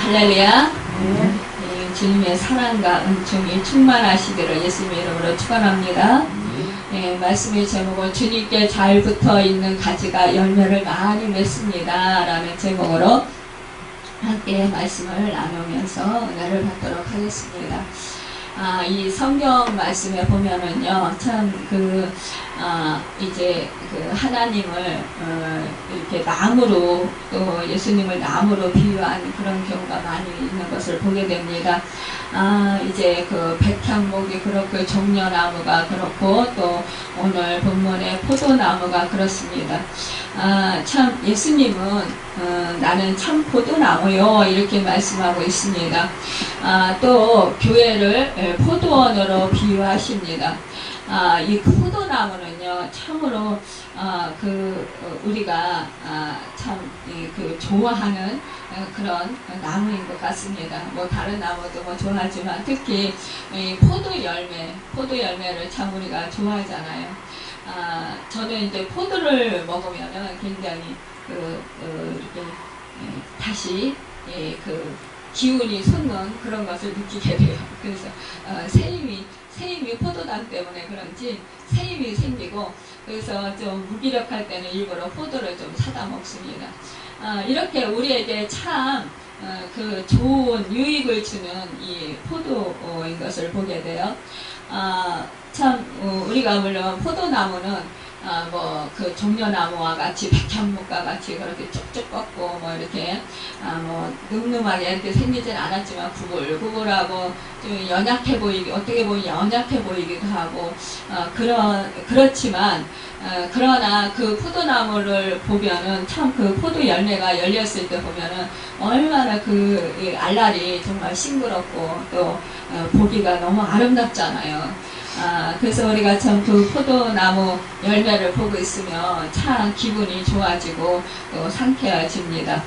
할렐루야. 주님의 사랑과 은총이 충만하시기를 예수님의 이름으로 축원합니다. 말씀의 제목은 주님께 잘 붙어있는 가지가 열매를 많이 맺습니다 라는 제목으로 함께 말씀을 나누면서 은혜를 받도록 하겠습니다. 이 성경 말씀에 보면은요, 참 이제 하나님을 이렇게 나무로, 또 예수님을 나무로 비유한 그런 경우가 많이 있는 것을 보게 됩니다. 이제 백향목이 그렇고 종려나무가 그렇고 또 오늘 본문의 포도나무가 그렇습니다. 참 예수님은 나는 참 포도나무요 이렇게 말씀하고 있습니다. 또 교회를 포도원으로 비유하십니다. 이 포도나무는요 참으로 우리가 참 좋아하는 그런 나무인 것 같습니다. 뭐 다른 나무도 뭐 좋아하지만 특히 이 포도 열매를 참 우리가 좋아하잖아요. 저는 이제 포도를 먹으면은 굉장히 이렇게 다시 기운이 솟는 그런 것을 느끼게 돼요. 그래서 새임이 포도당 때문에 그런지 새임이 생기고, 그래서 좀 무기력할 때는 일부러 포도를 좀 사다 먹습니다. 이렇게 우리에게 참 좋은 유익을 주는 이 포도인 것을 보게 돼요. 참 우리가 물론 포도나무는 종려나무와 같이 백향목과 같이 그렇게 쭉쭉 뻗고 뭐 이렇게 늠름하게 이렇게 생기진 않았지만 구불구불하고 좀 연약해 보이기, 어떻게 보면 연약해 보이기도 하고 그렇지만 그러나 그 포도나무를 보면은 참 포도 열매가 열렸을 때 보면은 얼마나 알알이 정말 싱그럽고 또 보기가 너무 아름답잖아요. 그래서 우리가 참 포도나무 열매를 보고 있으면 참 기분이 좋아지고 또 상쾌해집니다.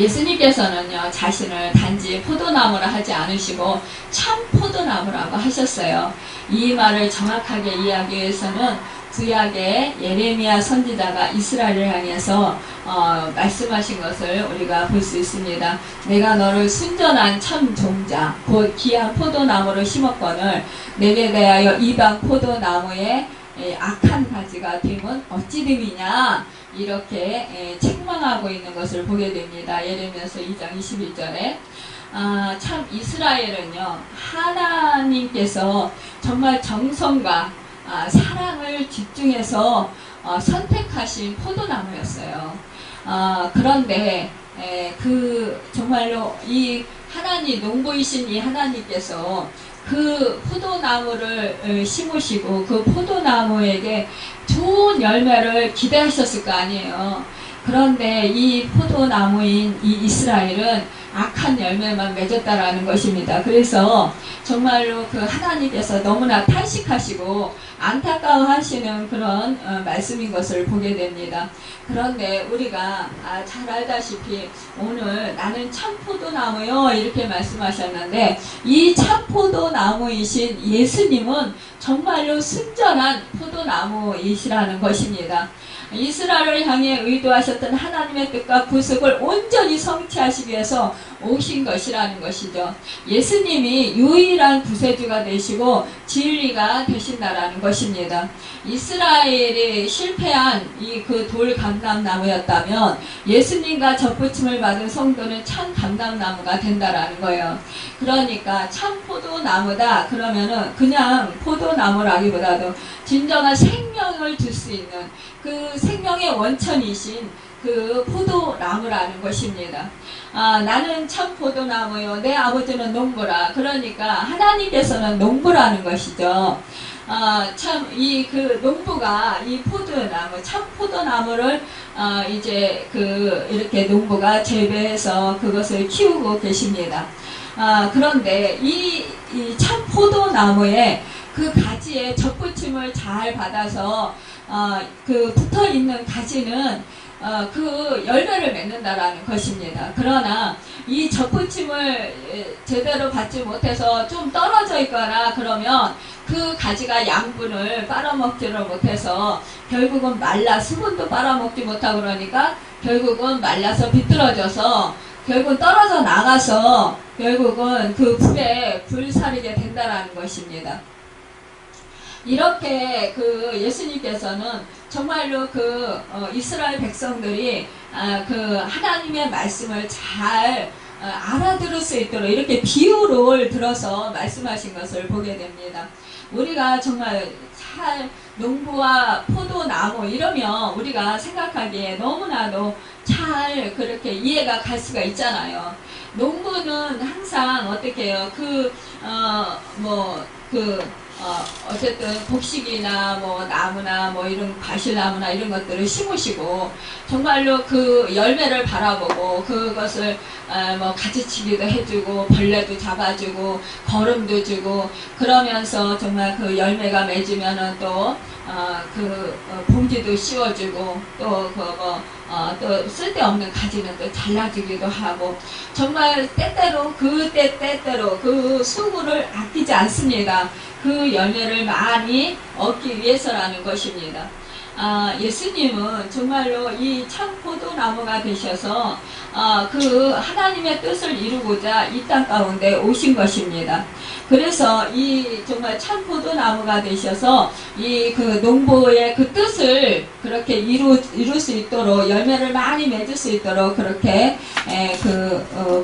예수님께서는요, 자신을 단지 포도나무라 하지 않으시고 참 포도나무라고 하셨어요. 이 말을 정확하게 이해하기 위해서는 구약의 예레미야 선지자가 이스라엘을 향해서 말씀하신 것을 우리가 볼 수 있습니다. 내가 너를 순전한 참 종자 곧 귀한 포도나무로 심었거늘 내게 대하여 이방 포도나무에 악한 가지가 됨은 어찌 됨이냐, 이렇게 책망하고 있는 것을 보게 됩니다. 예레미야서 2장 21절에 참 이스라엘은요, 하나님께서 정말 정성과 사랑을 집중해서 선택하신 포도나무였어요. 그런데 정말로 이 하나님, 농부이신 이 하나님께서 그 포도나무를 심으시고 그 포도나무에게 좋은 열매를 기대하셨을 거 아니에요. 그런데 이 포도나무인 이 이스라엘은 악한 열매만 맺었다라는 것입니다. 그래서 정말로 하나님께서 너무나 탄식하시고 안타까워하시는 그런 말씀인 것을 보게 됩니다. 그런데 우리가 잘 알다시피 오늘 나는 참포도나무요 이렇게 말씀하셨는데, 이 참포도나무이신 예수님은 정말로 순전한 포도나무이시라는 것입니다. 이스라엘을 향해 의도하셨던 하나님의 뜻과 구속을 온전히 성취하시기 위해서 오신 것이라는 것이죠. 예수님이 유일한 구세주가 되시고 진리가 되신다라는 것입니다. 이스라엘이 실패한 이 돌 감람나무였다면 예수님과 접붙임을 받은 성도는 참 감람나무가 된다라는 거예요. 그러니까 참 포도나무다 그러면은 그냥 포도나무라기보다도 진정한 생명을 줄 수 있는 생명의 원천이신 포도나무라는 것입니다. 나는 참 포도나무요, 내 아버지는 농부라. 그러니까 하나님께서는 농부라는 것이죠. 참 농부가 이 포도나무, 참 포도나무를 이제 이렇게 농부가 재배해서 그것을 키우고 계십니다. 그런데 이 참 포도나무에 가지에 접붙임을 잘 받아서 붙어 있는 가지는 열매를 맺는다라는 것입니다. 그러나 이 접붙임을 제대로 받지 못해서 좀 떨어져 있거나 그러면 가지가 양분을 빨아먹지를 못해서 결국은 수분도 빨아먹지 못하고 그러니까 결국은 말라서 비뚤어져서 결국 떨어져 나가서 결국은 그 불에 불사르게 된다라는 것입니다. 이렇게 그 예수님께서는 정말로 그 이스라엘 백성들이 그 하나님의 말씀을 잘 알아들을 수 있도록 이렇게 비유를 들어서 말씀하신 것을 보게 됩니다. 우리가 정말 잘 농부와 포도나무 이러면 우리가 생각하기에 너무나도 잘 그렇게 이해가 갈 수가 있잖아요. 농부는 항상 어떻게 해요? 어쨌든 곡식이나 뭐 나무나 뭐 이런 바실나무나 이런 것들을 심으시고 정말로 그 열매를 바라보고 그것을 뭐 가지치기도 해주고 벌레도 잡아주고 거름도 주고 그러면서 정말 그 열매가 맺으면은 또 봉지도 씌워주고 또 쓸데없는 가지는 또 잘라주기도 하고 정말 때때로 때때로 그 수고를 아끼지 않습니다. 그 열매를 많이 얻기 위해서라는 것입니다. 예수님은 정말로 이 참 포도나무가 되셔서 그 하나님의 뜻을 이루고자 이 땅 가운데 오신 것입니다. 그래서 이 정말 참 포도나무가 되셔서 이 그 농부의 그 뜻을 그렇게 이룰 수 있도록 열매를 많이 맺을 수 있도록 그렇게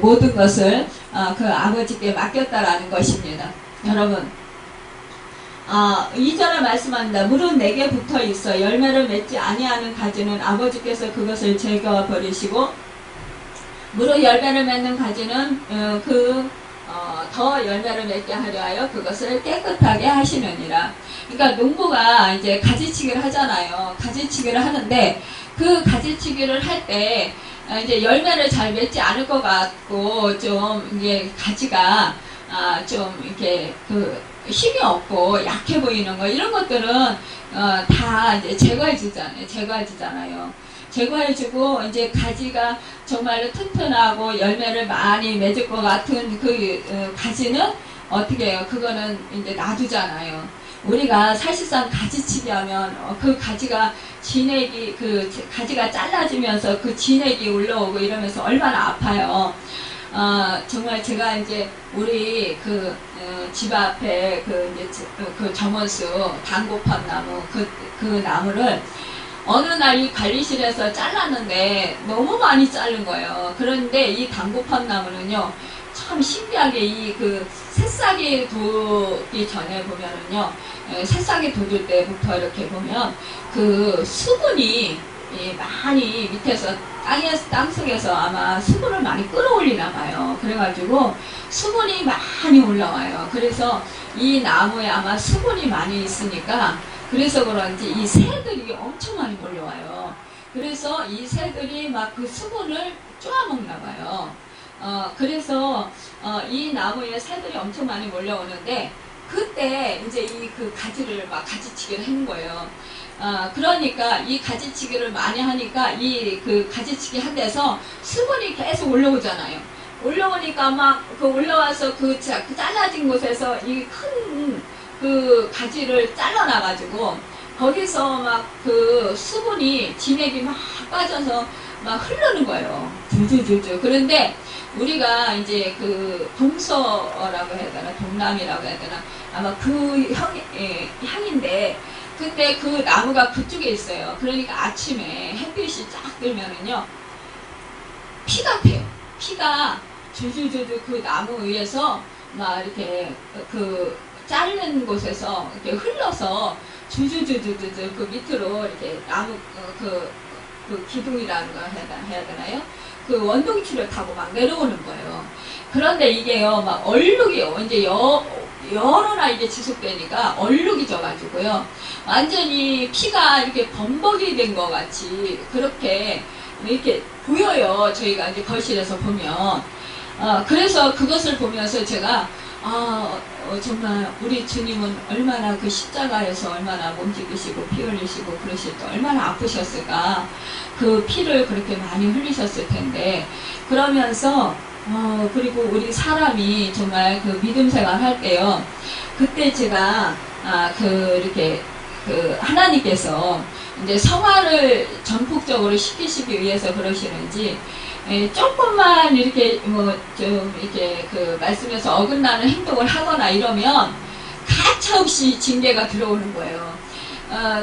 모든 것을 그 아버지께 맡겼다라는 것입니다. 여러분. 2절에 말씀합니다. 물은 내게 붙어 있어 열매를 맺지 아니하는 가지는 아버지께서 그것을 제거해 버리시고 물은 열매를 맺는 가지는 더 열매를 맺게 하려 하여 그것을 깨끗하게 하시느니라. 그러니까 농부가 이제 가지치기를 하잖아요. 가지치기를 하는데 그 가지치기를 할 때 이제 열매를 잘 맺지 않을 것 같고 좀 이게 가지가 좀 이렇게 힘이 없고 약해 보이는 거 이런 것들은 다 이제 제거해주잖아요. 제거해주고 이제 가지가 정말로 튼튼하고 열매를 많이 맺을 것 같은 가지는 어떻게 해요? 그거는 이제 놔두잖아요. 우리가 사실상 가지치기 하면 그 가지가 가지가 잘라지면서 그 진액이 올라오고 이러면서 얼마나 아파요. 정말 제가 이제 우리 집 앞에 정원수 단고팝 나무 그 나무를 어느 날 이 관리실에서 잘랐는데 너무 많이 자른 거예요. 그런데 이 단고팝 나무는요 참 신기하게 새싹이 돋기 전에 보면은요 새싹이 돋을 때부터 이렇게 보면 그 수분이 많이 밑에서 땅속에서 아마 수분을 많이 끌어올리나 봐요. 그래가지고 수분이 많이 올라와요. 그래서 이 나무에 아마 수분이 많이 있으니까 그래서 그런지 이 새들이 엄청 많이 몰려와요. 그래서 이 새들이 막 그 수분을 쪼아먹나 봐요. 그래서 이 나무에 새들이 엄청 많이 몰려오는데 그때 이제 가지를 막 가지치기를 한 거예요. 그러니까 이 가지치기를 많이 하니까 가지치기 한 데서 수분이 계속 올라오잖아요. 올라오니까 막 올라와서 잘라진 곳에서 이 큰 가지를 잘라놔가지고 거기서 막 수분이 진액이 막 빠져서 막 흐르는 거예요. 줄줄줄줄. 그런데 우리가 이제 동서라고 해야 되나 동남이라고 해야 되나 아마 향인데 근데 그 나무가 그쪽에 있어요. 그러니까 아침에 햇빛이 쫙 들면은요 피 같아요. 피가 줄줄줄줄 그 나무 위에서 막 이렇게 자른 곳에서 이렇게 흘러서 줄줄줄줄줄 그 밑으로 이렇게 나무 기둥이라는 거 해야 되나요? 원동치를 타고 막 내려오는 거예요. 그런데 이게요 막 얼룩이요. 이제 여러 날 이게 지속되니까 얼룩이 져가지고요. 완전히 피가 이렇게 범벅이 된 것 같이 그렇게 이렇게 보여요. 저희가 이제 거실에서 보면. 그래서 그것을 보면서 제가 정말 우리 주님은 얼마나 십자가에서 얼마나 몸짓으시고 피 흘리시고 그러실 때 얼마나 아프셨을까. 그 피를 그렇게 많이 흘리셨을 텐데 그러면서 그리고 우리 사람이 정말 믿음 생활 할 때요. 그때 제가 이렇게 하나님께서 이제 성화를 전폭적으로 시키시기 위해서 그러시는지 조금만 이렇게 뭐 좀 이렇게 그 말씀에서 어긋나는 행동을 하거나 이러면 가차없이 징계가 들어오는 거예요.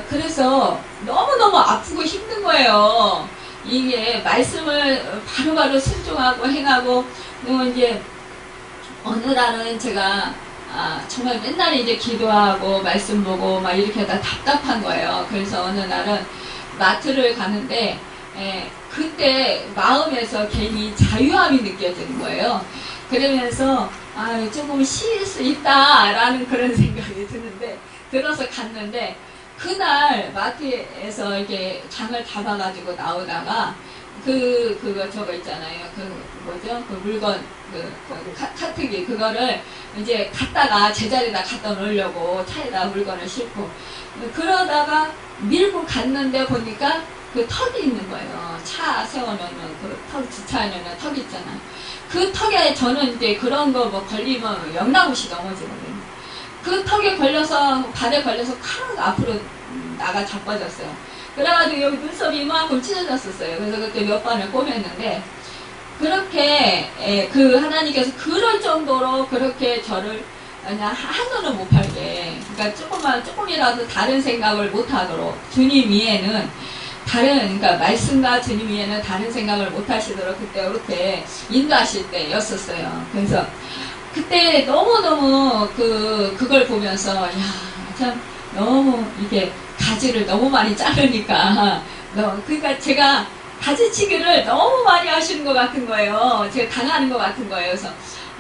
그래서 너무너무 아프고 힘든 거예요. 이게 말씀을 바로바로 순종하고 행하고, 이제 어느 날은 제가 정말 맨날 이제 기도하고 말씀 보고 막 이렇게 다 답답한 거예요. 그래서 어느 날은 마트를 가는데 그때 마음에서 괜히 자유함이 느껴지는 거예요. 그러면서 조금 쉴 수 있다라는 그런 생각이 드는데, 들어서 갔는데 그날 마트에서 이렇게 장을 담아가지고 나오다가 그거 저거 있잖아요. 뭐죠? 그 물건 카트기 그거를 이제 갖다가 제자리에다 갖다 놓으려고 차에다 물건을 싣고 그러다가 밀고 갔는데 보니까 그 턱이 있는 거예요. 차 세워놓는 그 턱, 주차하는 턱 있잖아요. 그 턱에 저는 이제 그런 거 뭐 걸리면 영락없이 넘어지거든요. 그 턱에 걸려서, 발에 걸려서 칵 앞으로 나가 자빠졌어요. 그래가지고 여기 눈썹이 이만큼 찢어졌었어요. 그래서 그때 몇 번을 꼬맸는데, 그렇게, 그 하나님께서 그럴 정도로 그렇게 저를 그냥 한눈을 못 팔게. 그러니까 조금이라도 다른 생각을 못 하도록 주님 위에는 그러니까 말씀과 주님 위에는 다른 생각을 못 하시도록 그때 그렇게 인도하실 때였었어요. 그래서 그때 너무너무 그걸 보면서, 참, 너무 이게 가지를 너무 많이 자르니까, 그러니까 제가 가지치기를 너무 많이 하시는 것 같은 거예요. 제가 당하는 것 같은 거예요. 그래서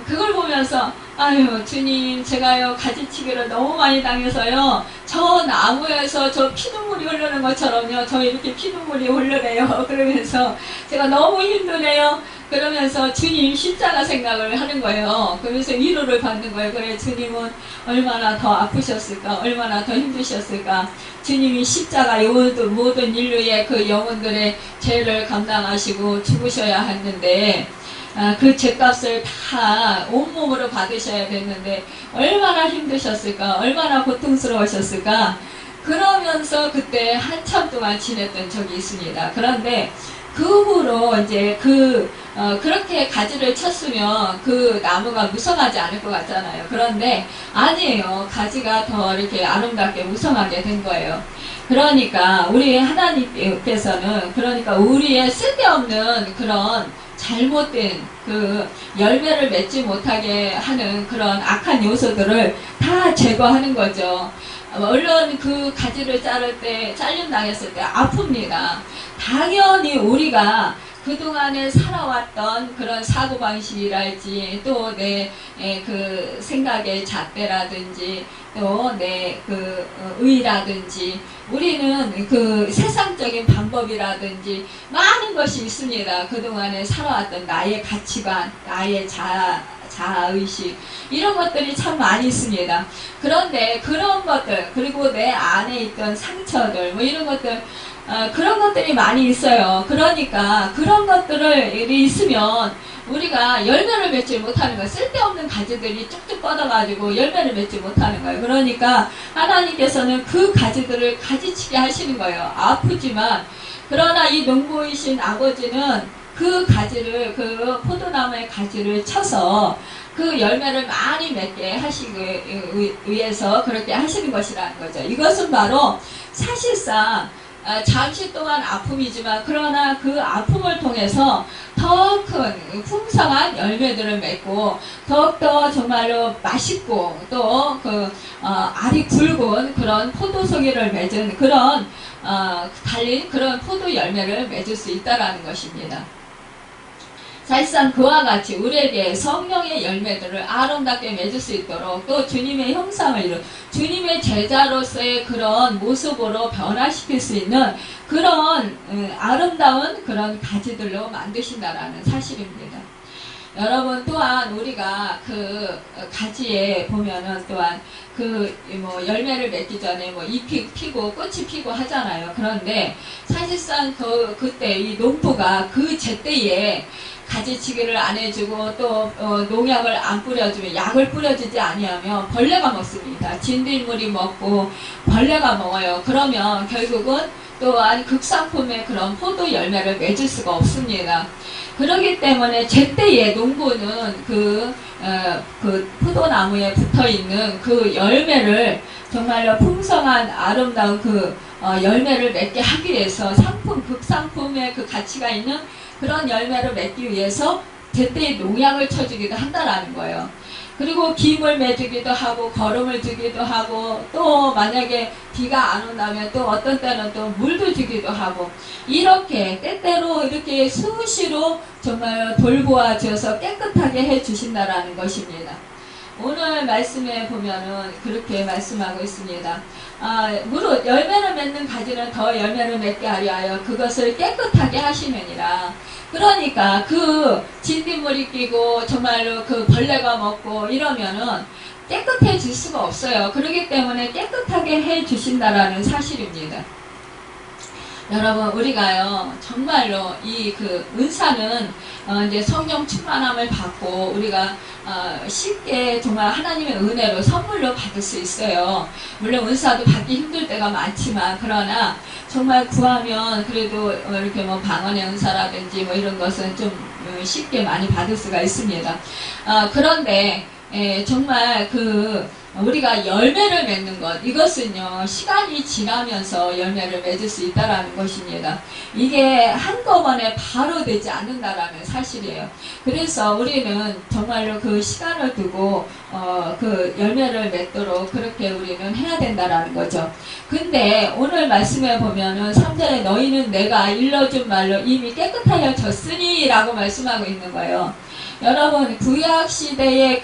그걸 보면서, 아유, 주님, 제가요, 가지치기를 너무 많이 당해서요, 저 나무에서 저 피눈물이 흐르는 것처럼요, 저 이렇게 피눈물이 흐르네요. 그러면서 제가 너무 힘드네요. 그러면서 주님 십자가 생각을 하는 거예요. 그러면서 위로를 받는 거예요. 그래, 주님은 얼마나 더 아프셨을까? 얼마나 더 힘드셨을까? 주님이 십자가 모든 인류의 그 영혼들의 죄를 감당하시고 죽으셔야 했는데, 그 죄값을 다 온몸으로 받으셔야 됐는데 얼마나 힘드셨을까? 얼마나 고통스러우셨을까? 그러면서 그때 한참 동안 지냈던 적이 있습니다. 그런데 그 후로 이제 그렇게 가지를 쳤으면 그 나무가 무성하지 않을 것 같잖아요. 그런데 아니에요. 가지가 더 이렇게 아름답게 무성하게 된 거예요. 그러니까 우리 하나님께서는 그러니까 우리의 쓸데없는 그런 잘못된 그 열매를 맺지 못하게 하는 그런 악한 요소들을 다 제거하는 거죠. 물론 그 가지를 자를 때, 잘림 당했을 때 아픕니다. 당연히 우리가 그동안에 살아왔던 그런 사고방식이랄지 또 내 그 생각의 잣대라든지 또 내 그 의라든지 우리는 그 세상적인 방법이라든지 많은 것이 있습니다. 그동안에 살아왔던 나의 가치관, 나의 자아의식 이런 것들이 참 많이 있습니다. 그런데 그런 것들 그리고 내 안에 있던 상처들 뭐 이런 것들 그런 것들이 많이 있어요. 그러니까 그런 것들이 있으면 우리가 열매를 맺지 못하는 거예요. 쓸데없는 가지들이 쭉쭉 뻗어가지고 열매를 맺지 못하는 거예요. 그러니까 하나님께서는 그 가지들을 가지치게 하시는 거예요. 아프지만 그러나 이 농부이신 아버지는 그 가지를 그 포도나무의 가지를 쳐서 그 열매를 많이 맺게 하시기 위해서 그렇게 하시는 것이라는 거죠. 이것은 바로 사실상 잠시 동안 아픔이지만 그러나 그 아픔을 통해서 더 큰 풍성한 열매들을 맺고 더욱더 정말로 맛있고 또 알이 굵은 그런 포도송이를 맺은 그런 달린 그런 포도 열매를 맺을 수 있다라는 것입니다. 사실상 그와 같이 우리에게 성령의 열매들을 아름답게 맺을 수 있도록 또 주님의 형상을 이룬 주님의 제자로서의 그런 모습으로 변화시킬 수 있는 그런 아름다운 그런 가지들로 만드신다라는 사실입니다. 여러분 또한 우리가 그 가지에 보면은 또한 뭐 열매를 맺기 전에 뭐 잎이 피고 꽃이 피고 하잖아요. 그런데 사실상 그때 이 농부가 그 제때에 가지치기를 안 해주고 또 농약을 안 뿌려주면 약을 뿌려주지 아니하면 벌레가 먹습니다. 진딧물이 먹고 벌레가 먹어요. 그러면 결국은 또한 극상품의 그런 포도 열매를 맺을 수가 없습니다. 그렇기 때문에 제때의 농부는 그 포도나무에 붙어 있는 그 열매를 정말로 풍성한 아름다운 그 열매를 맺게 하기 위해서 극상품의 그 가치가 있는 그런 열매를 맺기 위해서 제때의 농약을 쳐주기도 한다라는 거예요. 그리고 김을 매주기도 하고 거름을 주기도 하고 또 만약에 비가 안 온다면 또 어떤 때는 또 물도 주기도 하고 이렇게 때때로 이렇게 수시로 정말 돌보아 주어서 깨끗하게 해 주신다라는 것입니다. 오늘 말씀에 보면은 그렇게 말씀하고 있습니다. 무릇 열매를 맺는 가지는 더 열매를 맺게 하려 하여 그것을 깨끗하게 하시느니라. 그러니까 그 진딧물이 끼고 정말로 그 벌레가 먹고 이러면은 깨끗해질 수가 없어요. 그렇기 때문에 깨끗하게 해 주신다라는 사실입니다. 여러분, 우리가요 정말로 이 그 은사는 이제 성령 충만함을 받고 우리가 쉽게 정말 하나님의 은혜로 선물로 받을 수 있어요. 물론 은사도 받기 힘들 때가 많지만 그러나 정말 구하면 그래도 이렇게 뭐 방언의 은사라든지 뭐 이런 것은 좀 쉽게 많이 받을 수가 있습니다. 그런데 정말 우리가 열매를 맺는 것, 이것은요 시간이 지나면서 열매를 맺을 수 있다라는 것입니다. 이게 한꺼번에 바로 되지 않는다라는 사실이에요. 그래서 우리는 정말로 그 시간을 두고 그 열매를 맺도록 그렇게 우리는 해야 된다라는 거죠. 근데 오늘 말씀에 보면은 3절에 너희는 내가 일러준 말로 이미 깨끗하여 졌으니 라고 말씀하고 있는 거예요. 여러분, 구약시대의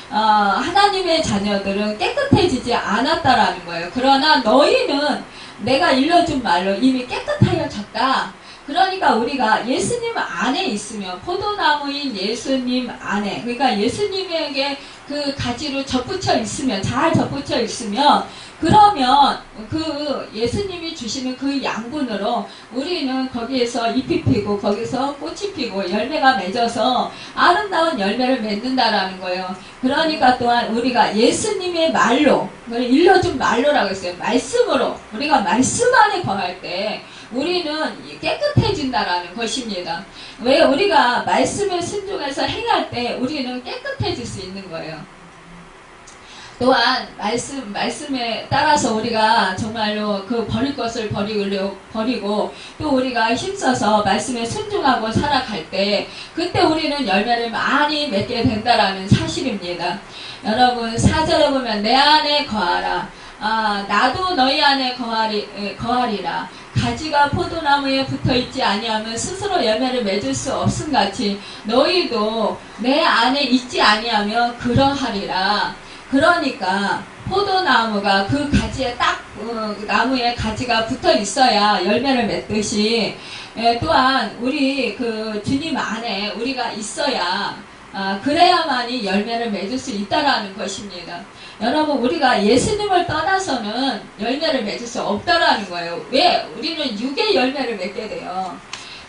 하나님의 자녀들은 깨끗해지지 않았다라는 거예요. 그러나 너희는 내가 일러준 말로 이미 깨끗하여 졌다. 그러니까 우리가 예수님 안에 있으면, 포도나무인 예수님 안에, 그러니까 예수님에게 그 가지로 접붙여 있으면, 잘 접붙여 있으면, 그러면 그 예수님이 주시는 그 양분으로 우리는 거기에서 잎이 피고 거기서 꽃이 피고 열매가 맺어서 아름다운 열매를 맺는다라는 거예요. 그러니까 또한 우리가 예수님의 말로, 일러준 말로라고 했어요. 말씀으로, 우리가 말씀 안에 거할 때 우리는 깨끗해진다라는 것입니다. 왜? 우리가 말씀에 순종해서 행할 때 우리는 깨끗해질 수 있는 거예요. 또한 말씀에 따라서 우리가 정말로 그 버릴 것을 버리고 또 우리가 힘써서 말씀에 순종하고 살아갈 때 그때 우리는 열매를 많이 맺게 된다라는 사실입니다. 여러분, 4절에 보면 내 안에 거하라. 나도 너희 안에 거하리라. 가지가 포도나무에 붙어있지 아니하면 스스로 열매를 맺을 수 없음같이 너희도 내 안에 있지 아니하면 그러하리라. 그러니까 포도나무가 그 가지에 딱 나무에 가지가 붙어 있어야 열매를 맺듯이 또한 우리 그 주님 안에 우리가 있어야 그래야만이 열매를 맺을 수 있다라는 것입니다. 여러분, 우리가 예수님을 떠나서는 열매를 맺을 수 없다라는 거예요. 왜? 우리는 육의 열매를 맺게 돼요.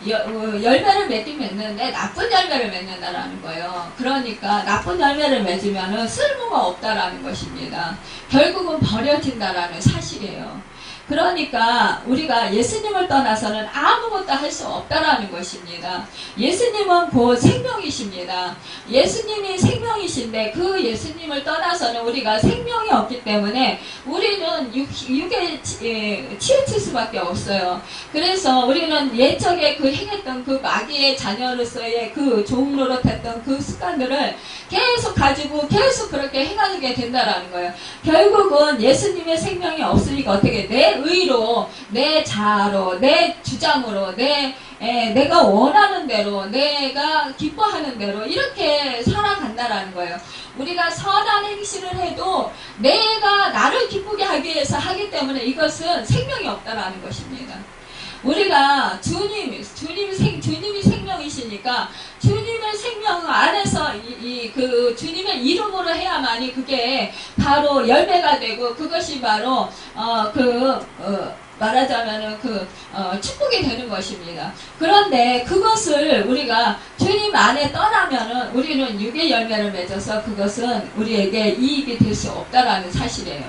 열매를 맺긴 맺는데 나쁜 열매를 맺는다라는 거예요. 그러니까 나쁜 열매를 맺으면 쓸모가 없다라는 것입니다. 결국은 버려진다라는 사실이에요. 그러니까 우리가 예수님을 떠나서는 아무것도 할 수 없다라는 것입니다. 예수님은 곧 생명이십니다. 예수님이 생명이신데 그 예수님을 떠나서는 우리가 생명이 없기 때문에 우리는 육에 치우칠 수밖에 없어요. 그래서 우리는 옛적에 행했던 그 마귀의 자녀로서의 그 종 노릇했던 그 습관들을 계속 가지고 계속 그렇게 행하게 된다라는 거예요. 결국은 예수님의 생명이 없으니까 어떻게 내 의로, 내 자아로, 내 주장으로, 내가 원하는 대로, 내가 기뻐하는 대로 이렇게 살아간다라는 거예요. 우리가 선한 행실을 해도 내가 나를 기쁘게 하기 위해서 하기 때문에 이것은 생명이 없다라는 것입니다. 우리가 주님이 생명이시니까 주님의 생명 안에서 그 주님의 이름으로 해야만이 그게 바로 열매가 되고 그것이 바로 말하자면은 축복이 되는 것입니다. 그런데 그것을 우리가 주님 안에 떠나면은 우리는 육의 열매를 맺어서 그것은 우리에게 이익이 될 수 없다라는 사실이에요.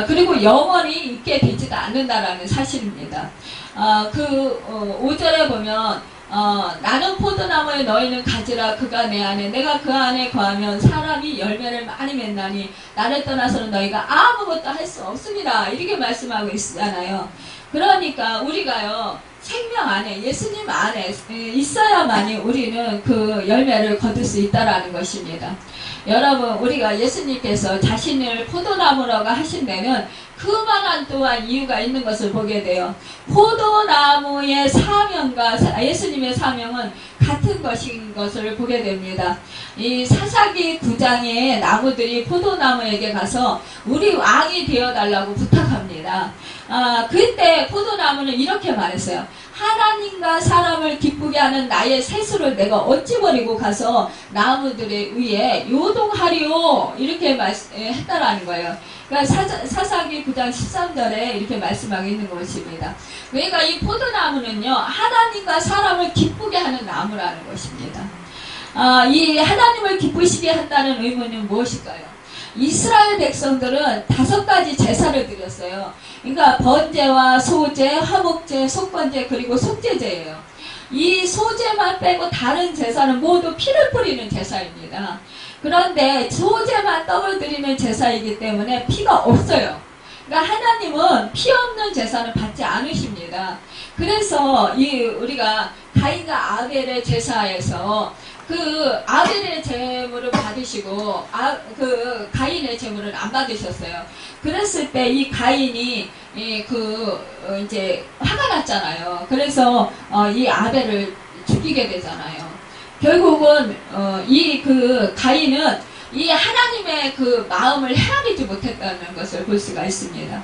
그리고 영원히 있게 되지도 않는다라는 사실입니다. 5절에 보면 나는 포도나무에 너희는 가지라. 그가 내 안에 내가 그 안에 거하면 사람이 열매를 많이 맺나니 나를 떠나서는 너희가 아무것도 할 수 없습니다. 이렇게 말씀하고 있잖아요. 그러니까 우리가요 생명 안에 예수님 안에 있어야만이 우리는 그 열매를 거둘 수 있다라는 것입니다. 여러분, 우리가 예수님께서 자신을 포도나무라고 하신 데는 그만한 또한 이유가 있는 것을 보게 돼요. 포도나무의 사명과 예수님의 사명은 같은 것인 것을 보게 됩니다. 이 사사기 9장의 나무들이 포도나무에게 가서 우리 왕이 되어달라고 부탁합니다. 그때 포도나무는 이렇게 말했어요. 하나님과 사람을 기쁘게 하는 나의 세수를 내가 어찌 버리고 가서 나무들에 의해 요동하리오. 이렇게 했다라는 거예요. 그러니까 사사기 9장 13절에 이렇게 말씀하고 있는 것입니다. 그러니까 이 포도나무는요 하나님과 사람을 기쁘게 하는 나무라는 것입니다. 이 하나님을 기쁘시게 한다는 의미는 무엇일까요? 이스라엘 백성들은 5가지 제사를 드렸어요. 그러니까 번제와 소제, 화목제, 속번제, 그리고 속죄제예요. 이 소제만 빼고 다른 제사는 모두 피를 뿌리는 제사입니다. 그런데 소제만 떡을 드리는 제사이기 때문에 피가 없어요. 그러니까 하나님은 피 없는 제사는 받지 않으십니다. 그래서 우리가 가인과 아벨의 제사에서 그 아벨의 제물을 받으시고 그 가인의 제물을 안 받으셨어요. 그랬을 때 이 가인이 이제 화가 났잖아요. 그래서 이 아벨을 죽이게 되잖아요. 결국은 그 가인은 이 하나님의 그 마음을 헤아리지 못했다는 것을 볼 수가 있습니다.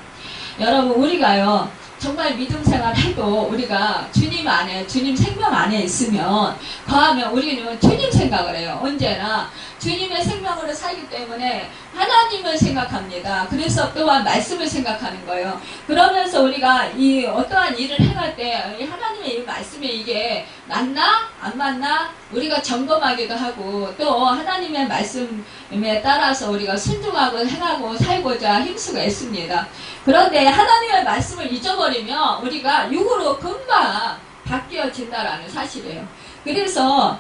여러분, 우리가요 정말 믿음 생활 해도 우리가 주님 안에, 주님 생명 안에 있으면 거하면 우리는 주님 생각을 해요. 언제나 주님의 생명으로 살기 때문에 하나님을 생각합니다. 그래서 또한 말씀을 생각하는 거예요. 그러면서 우리가 이 어떠한 일을 행할 때 하나님의 이 말씀에 이게 맞나? 안 맞나? 우리가 점검하기도 하고 또 하나님의 말씀에 따라서 우리가 순종하고 행하고 살고자 힘쓰고 있습니다. 그런데 하나님의 말씀을 잊어버리면 우리가 육으로 금방 바뀌어진다라는 사실이에요. 그래서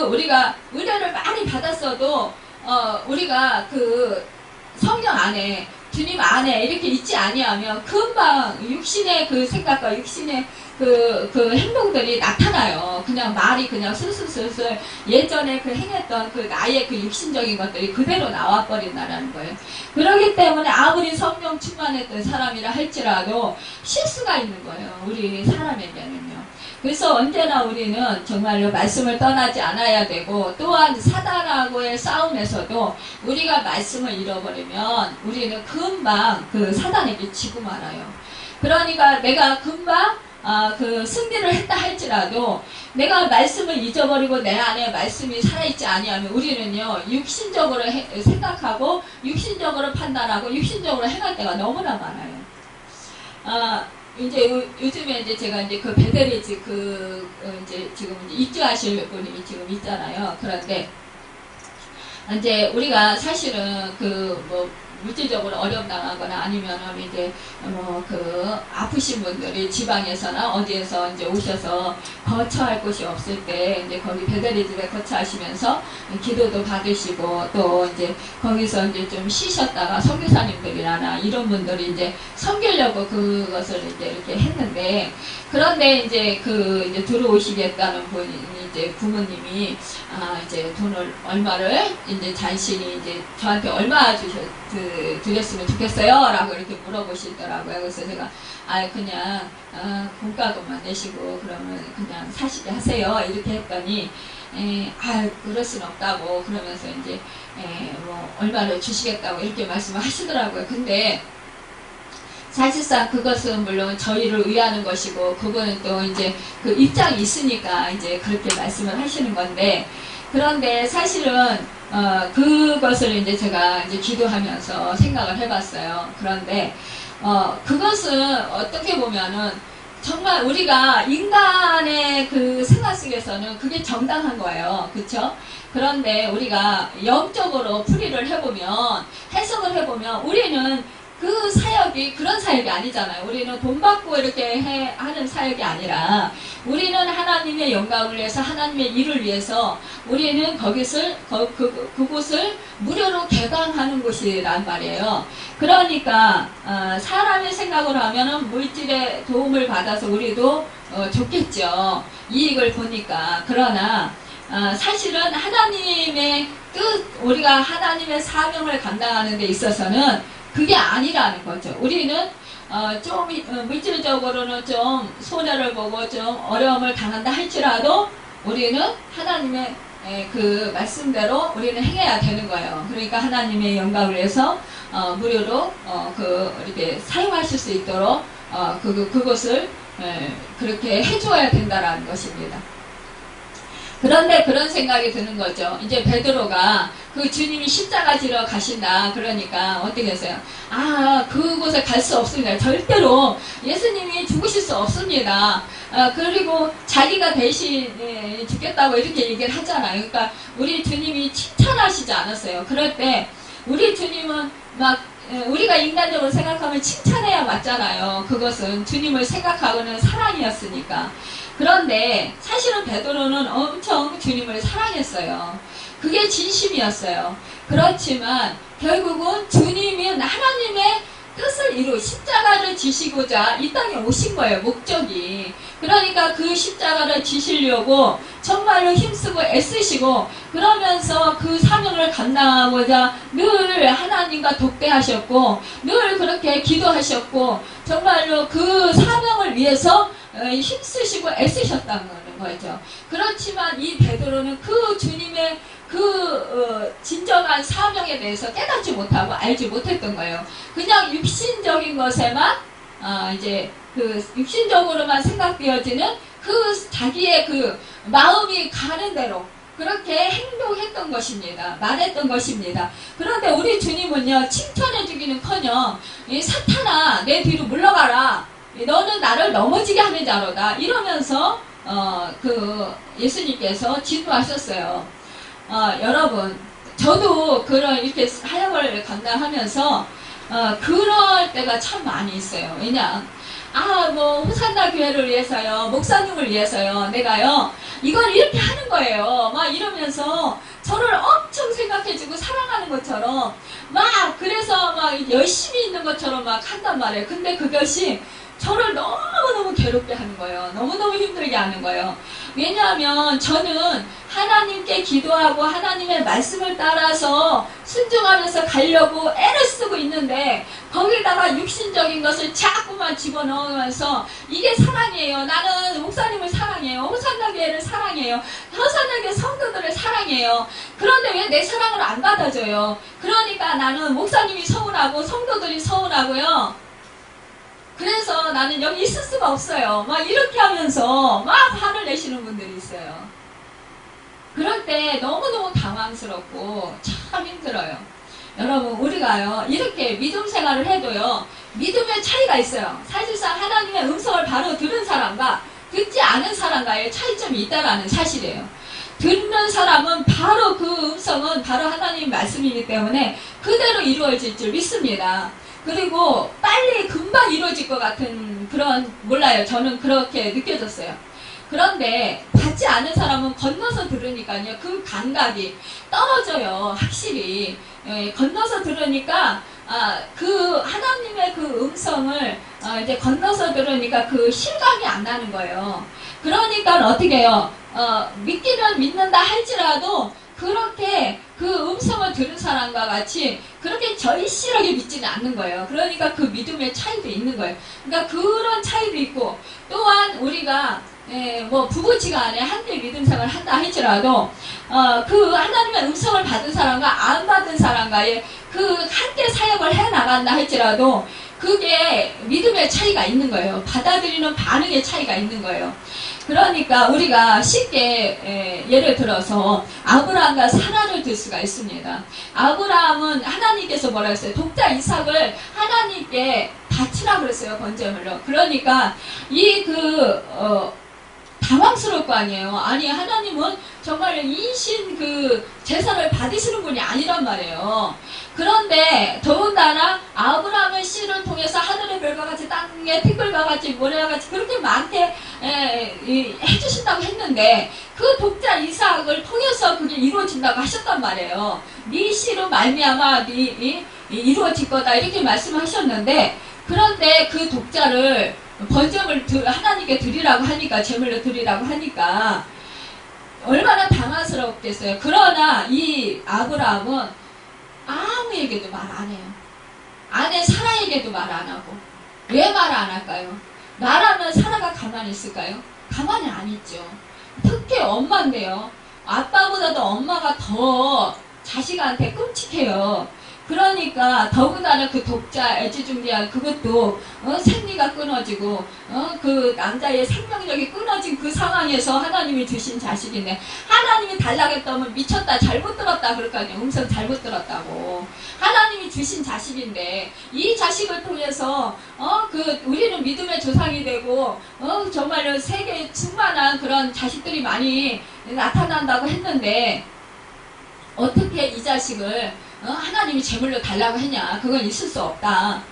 우리가 은혜를 많이 받았어도 우리가 그 성령 안에 주님 안에 이렇게 있지 아니하면 금방 육신의 그 생각과 육신의 그 행동들이 나타나요. 그냥 말이 그냥 슬슬슬슬 예전에 그 행했던 그 나의 그 육신적인 것들이 그대로 나와버린다는 거예요. 그렇기 때문에 아무리 성령 충만했던 사람이라 할지라도 실수가 있는 거예요. 우리 사람에게는요. 그래서 언제나 우리는 정말로 말씀을 떠나지 않아야 되고 또한 사단하고의 싸움에서도 우리가 말씀을 잃어버리면 우리는 금방 그 사단에게 지고 말아요. 그러니까 내가 금방 그 승리를 했다 할지라도 내가 말씀을 잊어버리고 내 안에 말씀이 살아있지 아니하면 우리는요 육신적으로 생각하고 육신적으로 판단하고 육신적으로 행할 때가 너무나 많아요. 이제 요즘에 이제 제가 이제 그 베데리지 이제 지금 이제 입주하실 분이 지금 있잖아요. 그런데 이제 우리가 사실은 물질적으로 어려움 당하거나 아니면은 이제 아프신 분들이 지방에서나 어디에서 이제 오셔서 거처할 곳이 없을 때 이제 거기 베데리 집에 거처하시면서 기도도 받으시고 또 이제 거기서 이제 좀 쉬셨다가 선교사님들이나 이런 분들이 이제 섬기려고 그것을 이제 이렇게 했는데 그런데 이제 이제 들어오시겠다는 분이 이제 부모님이 이제 돈을 얼마를 이제 잔신히 이제 저한테 얼마 드렸으면 좋겠어요? 라고 이렇게 물어보시더라고요. 그래서 제가 그냥 공과금만 내시고 그러면 그냥 사시게 하세요. 이렇게 했더니 그럴 순 없다고 그러면서 이제 얼마를 주시겠다고 이렇게 말씀을 하시더라고요. 근데 사실상 그것은 물론 저희를 위하는 것이고 그분은 또 이제 그 입장이 있으니까 이제 그렇게 말씀을 하시는 건데 그런데 사실은 그것을 이제 제가 이제 기도하면서 생각을 해봤어요. 그런데 그것은 어떻게 보면은 정말 우리가 인간의 그 생각 속에서는 그게 정당한 거예요. 그렇죠? 그런데 우리가 영적으로 풀이를 해보면 해석을 해보면 우리는 그 사역이 그런 사역이 아니잖아요. 우리는 돈 받고 이렇게 하는 사역이 아니라 우리는 하나님의 영광을 위해서 하나님의 일을 위해서 우리는 그곳을 무료로 개방하는 곳이란 말이에요. 그러니까 사람의 생각으로 하면은 물질의 도움을 받아서 우리도 좋겠죠. 이익을 보니까. 그러나 사실은 하나님의 뜻, 우리가 하나님의 사명을 감당하는 데 있어서는 그게 아니라는 거죠. 우리는 좀 물질적으로는 좀 손해를 보고 좀 어려움을 당한다 할지라도 우리는 하나님의 그 말씀대로 우리는 행해야 되는 거예요. 그러니까 하나님의 영광을 위해서 무료로 이렇게 사용하실 수 있도록 그것을 그렇게 해줘야 된다라는 것입니다. 그런데 그런 생각이 드는 거죠. 이제 베드로가 그 주님이 십자가 지러 가신다. 그러니까 어떻게 했어요? 그곳에 갈 수 없습니다. 절대로 예수님이 죽으실 수 없습니다. 그리고 자기가 대신 죽겠다고 이렇게 얘기를 하잖아요. 그러니까 우리 주님이 칭찬하시지 않았어요. 그럴 때 우리 주님은 막 우리가 인간적으로 생각하면 칭찬해야 맞잖아요. 그것은 주님을 생각하고는 사랑이었으니까. 그런데 사실은 베드로는 엄청 주님을 사랑했어요. 그게 진심이었어요. 그렇지만 결국은 주님은 하나님의 뜻을 이루 십자가를 지시고자 이 땅에 오신 거예요. 목적이. 그러니까 그 십자가를 지시려고 정말로 힘쓰고 애쓰시고 그러면서 그 사명을 감당하고자 늘 하나님과 독대하셨고 늘 그렇게 기도하셨고 정말로 그 사명을 위해서 힘쓰시고 애쓰셨다는 거죠. 그렇지만 이 베드로는 그 주님의 진정한 사명에 대해서 깨닫지 못하고 알지 못했던 거예요. 그냥 육신적인 것에만 이제 육신적으로만 생각되어지는 자기의 마음이 가는 대로 그렇게 행동했던 것입니다. 말했던 것입니다. 그런데 우리 주님은요, 칭찬해주기는커녕 사탄아 내 뒤로 물러가라. 너는 나를 넘어지게 하는 자로다. 이러면서 예수님께서 진노하셨어요. 여러분, 저도 이렇게 사역을 감당하면서 그럴 때가 참 많이 있어요. 왜냐? 호산나 교회를 위해서요, 목사님을 위해서요, 내가요, 이걸 이렇게 하는 거예요. 막 이러면서 저를 엄청 생각해주고 사랑하는 것처럼 그래서 열심히 있는 것처럼 한단 말이에요. 근데 그것이 저를 너무너무 괴롭게 하는 거예요. 너무너무 힘들게 하는 거예요. 왜냐하면 저는 하나님께 기도하고 하나님의 말씀을 따라서 순종하면서 가려고 애를 쓰고 있는데 거기다가 육신적인 것을 자꾸만 집어넣으면서 이게 사랑이에요. 나는 목사님을 사랑해요. 호산나교회를 사랑해요. 호산나교회 성도들을 사랑해요. 그런데 왜 내 사랑을 안 받아줘요? 그러니까 나는 목사님이 서운하고 성도들이 서운하고요. 그래서 나는 여기 있을 수가 없어요. 이렇게 하면서 화를 내시는 분들이 있어요. 그럴 때 너무너무 당황스럽고 참 힘들어요. 여러분, 우리가요, 이렇게 믿음 생활을 해도요, 믿음의 차이가 있어요. 사실상 하나님의 음성을 바로 들은 사람과 듣지 않은 사람과의 차이점이 있다는 사실이에요. 듣는 사람은 바로 그 음성은 바로 하나님의 말씀이기 때문에 그대로 이루어질 줄 믿습니다. 그리고 빨리 금방 이루어질 것 같은 몰라요. 저는 그렇게 느껴졌어요. 그런데 받지 않은 사람은 건너서 들으니까요, 그 감각이 떨어져요. 확실히. 건너서 들으니까 하나님의 음성을 이제 건너서 들으니까 실감이 안 나는 거예요. 그러니까 어떻게 해요? 믿기는 믿는다 할지라도 그렇게 음성을 들은 사람과 같이 그렇게 절실하게 믿지는 않는 거예요. 그러니까 믿음의 차이도 있는 거예요. 그러니까 그런 차이도 있고, 또한 우리가 부부지간에 함께 믿음 생활을 한다 할지라도 하나님의 음성을 받은 사람과 안 받은 사람과의 함께 사역을 해 나간다 할지라도 그게 믿음의 차이가 있는 거예요. 받아들이는 반응의 차이가 있는 거예요. 그러니까 우리가 쉽게 예를 들어서 아브라함과 사라를 들 수가 있습니다. 아브라함은 하나님께서 뭐라 했어요? 독자 이삭을 하나님께 바치라 그랬어요. 번제물로. 그러니까 당황스러울 거 아니에요. 아니, 하나님은 정말 인신 제사를 받으시는 분이 아니란 말이에요. 그런데 더군다나 아브라함의 씨를 통해서 하늘의 별과 같이 땅의 티끌과 같이 모래와 같이 그렇게 많게 해주신다고 했는데 그 독자 이삭을 통해서 그게 이루어진다고 하셨단 말이에요. 네 씨로 말미암아 이루어질 거다 이렇게 말씀하셨는데, 그런데 그 독자를 번제물 하나님께 드리라고 하니까, 제물로 드리라고 하니까 얼마나 당황스럽겠어요. 그러나 이 아브라함은 아무에게도 말 안 해요. 아내 사라에게도 말 안 하고. 왜 말 안 할까요? 나라면 사라가 가만히 있을까요? 가만히 안 있죠. 특히 엄마인데요. 아빠보다도 엄마가 더 자식한테 끔찍해요. 그러니까 더군다나 그 독자 애지중지한 그것도 생리가 끊어지고 그 남자의 생명력이 끊어진 그 상황에서 하나님이 주신 자식인데, 하나님이 달라겠다면 미쳤다 잘못 들었다 그럴 거 아니에요. 음성 잘못 들었다고. 하나님이 주신 자식인데 이 자식을 통해서 우리는 믿음의 조상이 되고 정말로 세계에 충만한 그런 자식들이 많이 나타난다고 했는데, 어떻게 이 자식을 하나님이 제물로 달라고 했냐. 그건 있을 수 없다.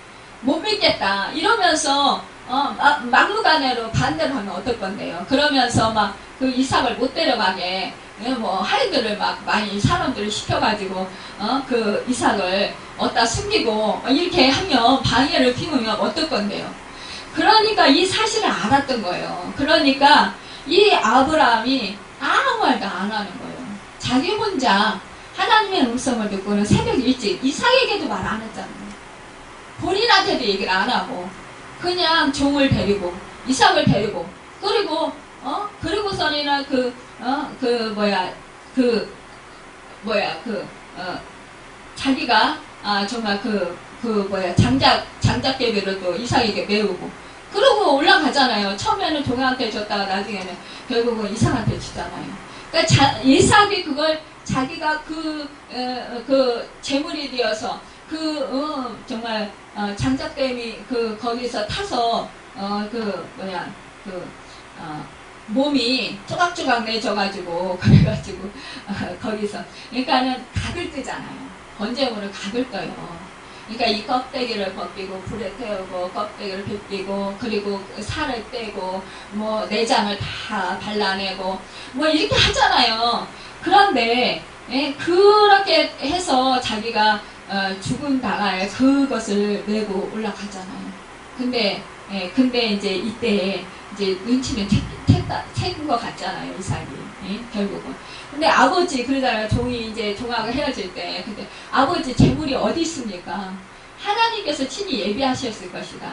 못 믿겠다. 이러면서 막무가내로 반대를 하면 어떨 건데요. 그러면서 막 그 이삭을 못 데려가게 하인들을 막 많이 사람들을 시켜가지고 그 이삭을 어디다 숨기고 이렇게 하면 방해를 피우면 어떨 건데요. 그러니까 이 사실을 알았던 거예요. 그러니까 이 아브라함이 아무 말도 안 하는 거예요. 자기 혼자 하나님의 음성을 듣고는 새벽 일찍 이삭에게도 말 안 했잖아요. 본인한테도 얘기를 안 하고 그냥 종을 데리고 이삭을 데리고 그리고서는 자기가 정말 장작개비를 또 이삭에게 메우고 그러고 올라가잖아요. 처음에는 종한테 줬다가 나중에는 결국은 이삭한테 주잖아요. 그러니까 이삭이 그걸 자기가 그 재물이 되어서 정말 장작댐이 거기서 타서 몸이 조각조각 내져가지고 그래가지고 거기서 그러니까는 각을 뜨잖아요. 번제물을 각을 떠요. 그러니까 이 껍데기를 벗기고 불에 태우고 껍데기를 벗기고 그리고 살을 떼고 내장을 다 발라내고 이렇게 하잖아요. 그런데 그렇게 해서 자기가 죽음 당할 그것을 메고 올라가잖아요. 근데 이제 이때 이제 눈치는 챈 것 같잖아요, 이삭이. 결국은. 근데 아버지, 그러잖아요. 종이 이제 종하고 헤어질 때. 근데 아버지 재물이 어디 있습니까? 하나님께서 친히 예비하셨을 것이다.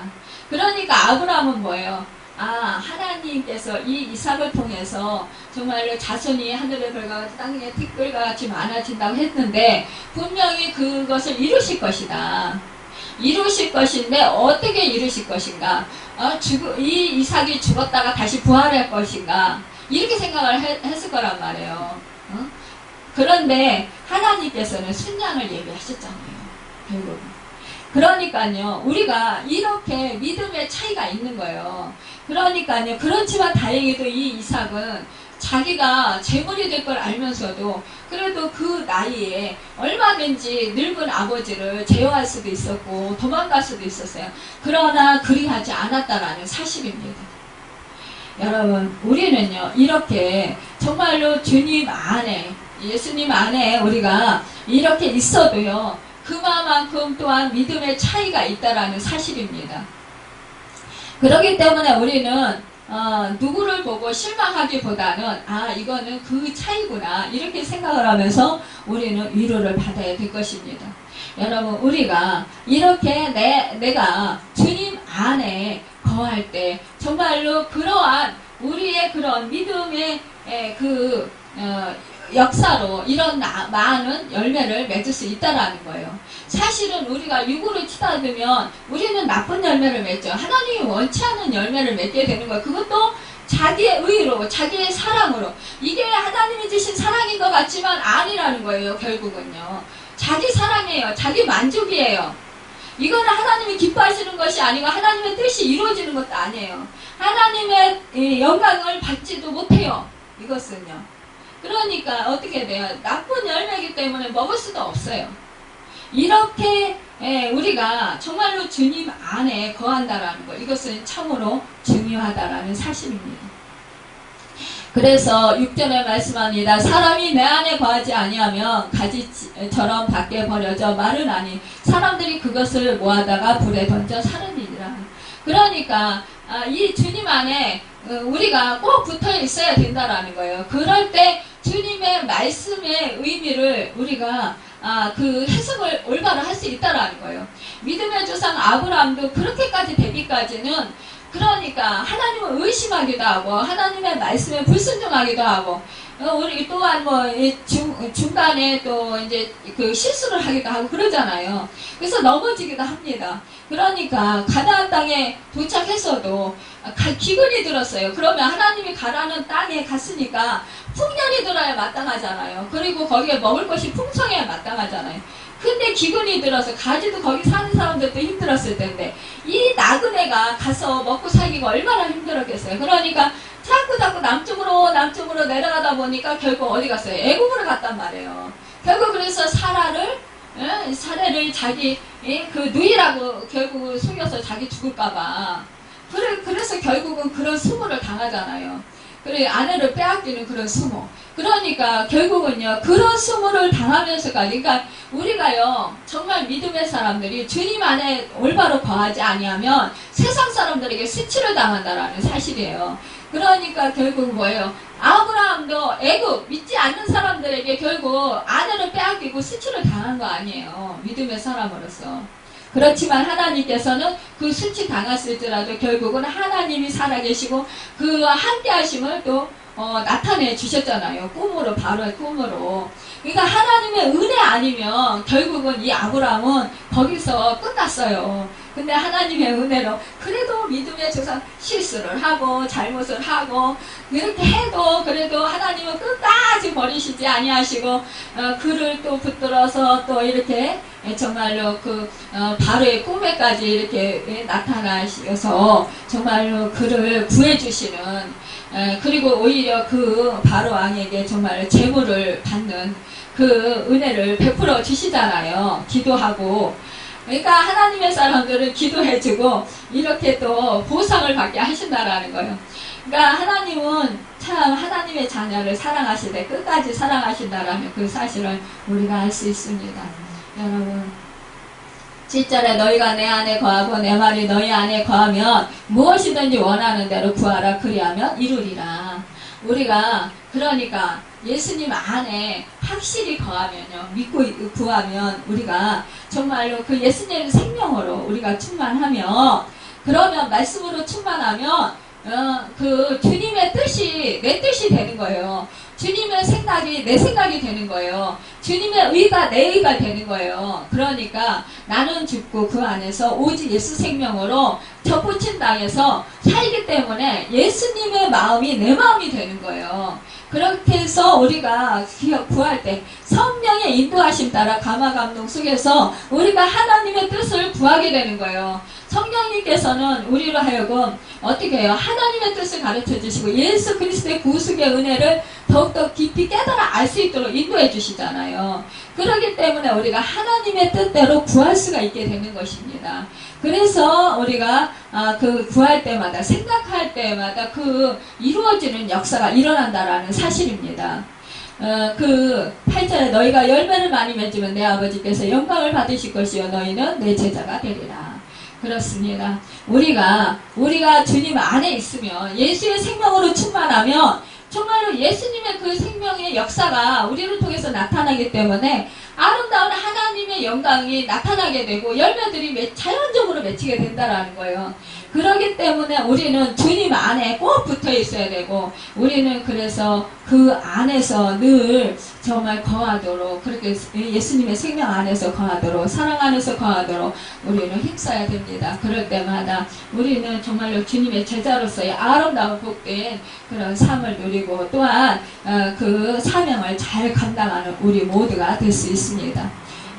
그러니까 아브라함은 뭐예요? 하나님께서 이 이삭을 통해서 정말로 자손이 하늘의 별과 같이 땅의 티끌과 같이 많아진다고 했는데 분명히 그것을 이루실 것이다. 이루실 것인데 어떻게 이루실 것인가? 이 이삭이 죽었다가 다시 부활할 것인가? 이렇게 생각을 했을 거란 말이에요. 그런데 하나님께서는 순양을 예비하셨잖아요. 결국은. 그러니까요, 우리가 이렇게 믿음의 차이가 있는 거예요. 그러니까요, 그렇지만 다행히도 이 이삭은 자기가 재물이 될 걸 알면서도 그래도 그 나이에 얼마든지 늙은 아버지를 제어할 수도 있었고 도망갈 수도 있었어요. 그러나 그리하지 않았다라는 사실입니다. 여러분, 우리는요, 이렇게 정말로 주님 안에, 예수님 안에 우리가 이렇게 있어도요, 그만큼 또한 믿음의 차이가 있다라는 사실입니다. 그렇기 때문에 우리는 누구를 보고 실망하기보다는 이거는 그 차이구나 이렇게 생각을 하면서 우리는 위로를 받아야 될 것입니다. 여러분, 우리가 이렇게 내가 주님 안에 거할 때 정말로 그러한 우리의 그런 믿음의 역사로 이런 많은 열매를 맺을 수 있다라는 거예요. 사실은 우리가 육으로 치닫으면 우리는 나쁜 열매를 맺죠. 하나님이 원치 않는 열매를 맺게 되는 거예요. 그것도 자기의 의로, 자기의 사랑으로. 이게 하나님이 주신 사랑인 것 같지만 아니라는 거예요. 결국은요. 자기 사랑이에요. 자기 만족이에요. 이거는 하나님이 기뻐하시는 것이 아니고 하나님의 뜻이 이루어지는 것도 아니에요. 하나님의 영광을 받지도 못해요. 이것은요. 그러니까 어떻게 돼요? 나쁜 열매이기 때문에 먹을 수도 없어요. 이렇게 우리가 정말로 주님 안에 거한다라는 것, 이것은 참으로 중요하다라는 사실입니다. 그래서 6절에 말씀합니다. 사람이 내 안에 거하지 아니하면 가지처럼 밖에 버려져 마르나니 사람들이 그것을 모아다가 불에 던져 사르니라. 그러니까 이 주님 안에 우리가 꼭 붙어 있어야 된다라는 거예요. 그럴 때 주님의 말씀의 의미를 우리가 그 해석을 올바로 할 수 있다라는 거예요. 믿음의 조상 아브라함도 그렇게까지 되기까지는, 그러니까 하나님을 의심하기도 하고 하나님의 말씀에 불순종하기도 하고, 우리 또한 뭐 중간에 또 이제 그 실수를 하기도 하고 그러잖아요. 그래서 넘어지기도 합니다. 그러니까 가나안 땅에 도착해서도 기근이 들었어요. 그러면 하나님이 가라는 땅에 갔으니까 풍년이 들어야 마땅하잖아요. 그리고 거기에 먹을 것이 풍성해야 마땅하잖아요. 근데 기근이 들어서 가지도 거기 사는 사람들도 힘들었을 텐데 이 나그네가 가서 먹고 살기가 얼마나 힘들었겠어요. 그러니까 자꾸 남쪽으로 내려가다 보니까 결국 어디 갔어요? 애국으로 갔단 말이에요. 결국 그래서 사례를 자기 그 누이라고 결국 속여서 자기 죽을까봐, 그래서 결국은 그런 수모를 당하잖아요. 그래, 아내를 빼앗기는 그런 수모. 그러니까 결국은요, 그런 수모를 당하면서까지, 그러니까 우리가요 정말 믿음의 사람들이 주님 안에 올바로 거하지 아니하면 세상 사람들에게 수치를 당한다라는 사실이에요. 그러니까 결국 뭐예요? 아브라함도 애굽 믿지 않는 사람들에게 결국 아내를 빼앗기고 수치를 당한 거 아니에요, 믿음의 사람으로서. 그렇지만 하나님께서는 그 수치 당했을지라도 결국은 하나님이 살아계시고 그 함께 하심을 또 나타내 주셨잖아요. 꿈으로, 바로의 꿈으로. 그러니까 하나님의 은혜 아니면 결국은 이 아브라함은 거기서 끝났어요. 근데 하나님의 은혜로 그래도 믿음의 조상 실수를 하고 잘못을 하고 이렇게 해도 그래도 하나님은 끝까지 버리시지 아니하시고 그를 또 붙들어서 또 이렇게 정말로 그 바로의 꿈에까지 이렇게 나타나셔서 정말로 그를 구해주시는, 그리고 오히려 그 바로 왕에게 정말 재물을 받는 그 은혜를 베풀어 주시잖아요. 기도하고. 그러니까 하나님의 사람들을 기도해주고 이렇게 또 보상을 받게 하신다라는 거예요. 그러니까 하나님은 참 하나님의 자녀를 사랑하시되 끝까지 사랑하신다라는 그 사실을 우리가 알 수 있습니다. 여러분, 7절에 너희가 내 안에 거하고 내 말이 너희 안에 거하면 무엇이든지 원하는 대로 구하라. 그리하면 이루리라. 우리가 그러니까 예수님 안에 확실히 거하면요, 믿고 구하면 우리가 정말로 그 예수님의 생명으로 우리가 충만하면, 그러면 말씀으로 충만하면 그 주님의 뜻이 내 뜻이 되는 거예요. 주님의 생각이 내 생각이 되는 거예요. 주님의 의가 내 의가 되는 거예요. 그러니까 나는 죽고 그 안에서 오직 예수 생명으로 접붙임 당해서 살기 때문에 예수님의 마음이 내 마음이 되는 거예요. 그렇게 해서 우리가 구할 때 성령의 인도하심 따라 감화 감동 속에서 우리가 하나님의 뜻을 구하게 되는 거예요. 성령님께서는 우리로 하여금 어떻게 해요? 하나님의 뜻을 가르쳐 주시고 예수 그리스도의 구속의 은혜를 더욱더 깊이 깨달아 알 수 있도록 인도해 주시잖아요. 그렇기 때문에 우리가 하나님의 뜻대로 구할 수가 있게 되는 것입니다. 그래서 우리가 그 구할 때마다, 생각할 때마다 그 이루어지는 역사가 일어난다라는 사실입니다. 그 8절에 너희가 열매를 많이 맺으면 내 아버지께서 영광을 받으실 것이요 너희는 내 제자가 되리라. 그렇습니다. 우리가 주님 안에 있으면, 예수의 생명으로 충만하면 정말로 예수님의 그 생명의 역사가 우리를 통해서 나타나기 때문에 아름다운 하나님의 영광이 나타나게 되고 열매들이 자연적으로 맺히게 된다라는 거예요. 그렇기 때문에 우리는 주님 안에 꼭 붙어 있어야 되고, 우리는 그래서 그 안에서 늘 정말 거하도록, 그렇게 예수님의 생명 안에서 거하도록, 사랑 안에서 거하도록 우리는 힘써야 됩니다. 그럴 때마다 우리는 정말로 주님의 제자로서의 아름다운 복된 그런 삶을 누리고 또한 그 사명을 잘 감당하는 우리 모두가 될 수 있습니다.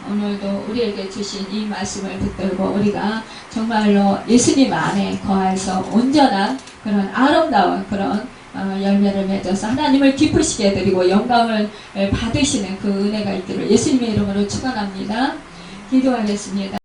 오늘도 우리에게 주신 이 말씀을 붙들고 우리가 정말로 예수님 안에 거해서 온전한 그런 아름다운 그런 열매를 맺어서 하나님을 기쁘시게 해드리고 영광을 받으시는 그 은혜가 있기를 예수님의 이름으로 축원합니다. 기도하겠습니다.